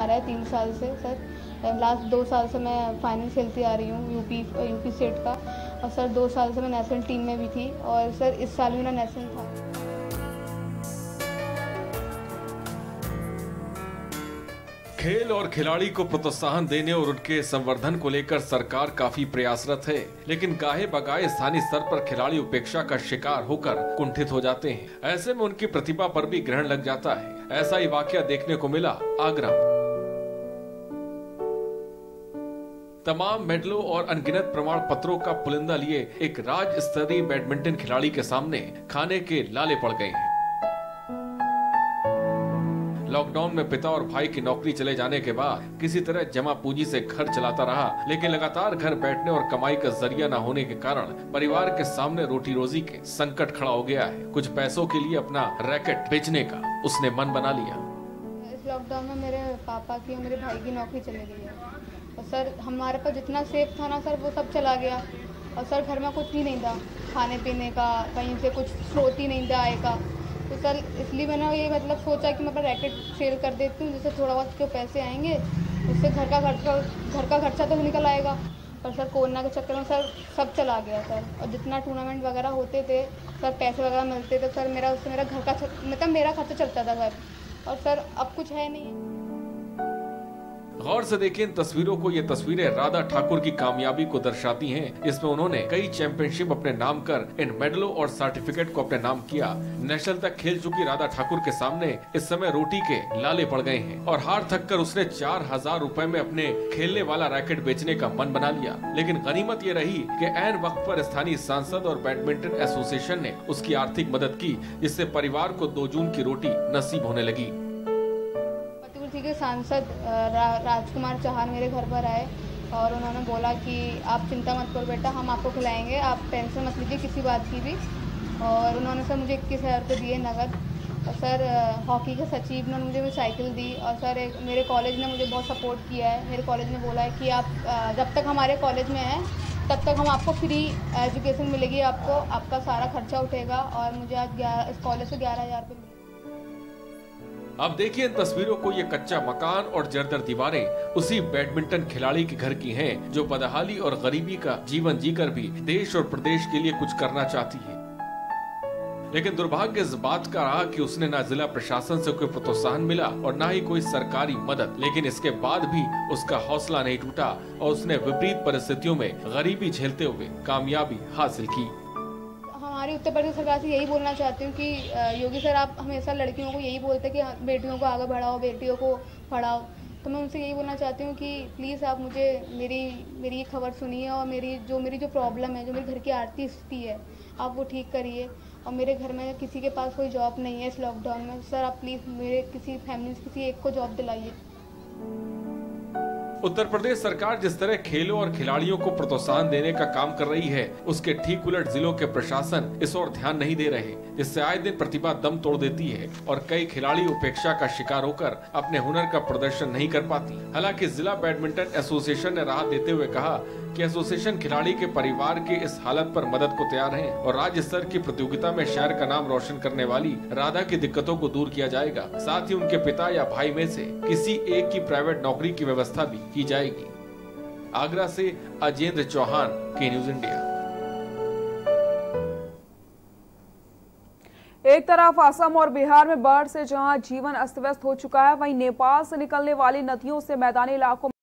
आ रहा है 3 साल से सर। लास्ट 2 साल से मैं फाइनल खेलती आ रही हूँ यूपी स्टेट का। और सर 2 साल से मैं नेशनल टीम में भी थी और सर इस साल मेरा नेशनल था। खेल और खिलाड़ी को प्रोत्साहन देने और उनके संवर्धन को लेकर सरकार काफी प्रयासरत है, लेकिन गाहे बगाए स्थानीय स्तर पर खिलाड़ी उपेक्षा का शिकार होकर कुंठित हो जाते हैं। ऐसे में उनकी प्रतिभा पर भी ग्रहण लग जाता है। ऐसा ही वाकया देखने को मिला आगरा। तमाम मेडलों और अनगिनत प्रमाण पत्रों का पुलिंदा लिए एक राज्य स्तरीय बैडमिंटन खिलाड़ी के सामने खाने के लाले पड़ गए हैं। लॉकडाउन में पिता और भाई की नौकरी चले जाने के बाद किसी तरह जमा पूंजी से घर चलाता रहा, लेकिन लगातार घर बैठने और कमाई का जरिया न होने के कारण परिवार के सामने रोटी रोजी के संकट खड़ा हो गया है। कुछ पैसों के लिए अपना रैकेट बेचने का उसने मन बना लिया। इस लॉकडाउन में मेरे पापा की और मेरे भाई की नौकरी चली गई है और सर हमारे पास जितना सेफ था ना सर वो सब चला गया। और सर घर में कुछ भी नहीं था, खाने पीने का कहीं से कुछ स्रोत ही नहीं था आय का। तो सर इसलिए मैंने ये मतलब सोचा कि मैं अपना रैकेट सेल कर देती हूँ, जिससे थोड़ा बहुत जो पैसे आएंगे उससे घर का खर्चा तो निकल आएगा। पर सर कोरोना के चक्कर में सर सब चला गया सर। और जितना टूर्नामेंट वगैरह होते थे सर, पैसे वगैरह मिलते थे सर, उससे मेरा घर का मतलब मेरा खर्चा चलता था सर। और सर अब कुछ है नहीं। गौर से देखें इन तस्वीरों को। ये तस्वीरें राधा ठाकुर की कामयाबी को दर्शाती हैं, जिसमें उन्होंने कई चैंपियनशिप अपने नाम कर इन मेडलों और सर्टिफिकेट को अपने नाम किया। नेशनल तक खेल चुकी राधा ठाकुर के सामने इस समय रोटी के लाले पड़ गए हैं और हार थक कर उसने 4000 रुपए में अपने खेलने वाला रैकेट बेचने का मन बना लिया। लेकिन गनीमत ये रही कि ऐन वक्त पर स्थानीय सांसद और बैडमिंटन एसोसिएशन ने उसकी आर्थिक मदद की, जिससे परिवार को 2 जून की रोटी नसीब होने लगी। के सांसद राजकुमार चौहान मेरे घर पर आए और उन्होंने बोला कि आप चिंता मत करो बेटा, हम आपको खिलाएंगे, आप टेंशन मत लीजिए किसी बात की भी। और उन्होंने सर मुझे 21,000 रुपये दिए नगद। और सर हॉकी के सचिव ने मुझे साइकिल दी। और सर मेरे कॉलेज ने मुझे बहुत सपोर्ट किया है। मेरे कॉलेज ने बोला है कि आप जब तक हमारे कॉलेज में हैं तब तक हम आपको फ्री एजुकेशन मिलेगी, आपका सारा खर्चा उठेगा। और मुझे आज इस कॉलेज से 11,000 रुपये मिले। अब देखिए इन तस्वीरों को। ये कच्चा मकान और जर्जर दीवारें उसी बैडमिंटन खिलाड़ी के घर की हैं, जो बदहाली और गरीबी का जीवन जीकर भी देश और प्रदेश के लिए कुछ करना चाहती है। लेकिन दुर्भाग्य इस बात का रहा कि उसने ना जिला प्रशासन से कोई प्रोत्साहन मिला और ना ही कोई सरकारी मदद। लेकिन इसके बाद भी उसका हौसला नहीं टूटा और उसने विपरीत परिस्थितियों में गरीबी झेलते हुए कामयाबी हासिल की। हमारी उत्तर प्रदेश सरकार से यही बोलना चाहती हूँ कि योगी सर आप हमेशा लड़कियों को यही बोलते हैं कि बेटियों को आगे बढ़ाओ, बेटियों को पढ़ाओ। तो मैं उनसे यही बोलना चाहती हूँ कि प्लीज़ आप मुझे मेरी ये खबर सुनिए और मेरी जो प्रॉब्लम है, जो मेरे घर की आर्थिक स्थिति है, आप वो ठीक करिए। और मेरे घर में किसी के पास कोई जॉब नहीं है इस लॉकडाउन में। सर आप प्लीज़ मेरे किसी फैमिली से किसी एक को जॉब दिलाइए। उत्तर प्रदेश सरकार जिस तरह खेलों और खिलाड़ियों को प्रोत्साहन देने का काम कर रही है, उसके ठीक उलट जिलों के प्रशासन इस ओर ध्यान नहीं दे रहे, जिससे आए दिन प्रतिभा दम तोड़ देती है और कई खिलाड़ी उपेक्षा का शिकार होकर अपने हुनर का प्रदर्शन नहीं कर पाती। हालांकि जिला बैडमिंटन एसोसिएशन ने राहत देते हुए कहा कि एसोसिएशन खिलाड़ी के परिवार के इस हालत पर मदद को तैयार है और राज्य स्तर की प्रतियोगिता में शहर का नाम रोशन करने वाली राधा की दिक्कतों को दूर किया जाएगा। साथ ही उनके पिता या भाई में से किसी एक की प्राइवेट नौकरी की व्यवस्था भी की जाएगी। आगरा से अजेंद्र चौहान, के न्यूज इंडिया। एक तरफ असम और बिहार में बाढ़ से जहां जीवन अस्त व्यस्त हो चुका है, वहीं नेपाल से निकलने वाली नदियों से मैदानी इलाकों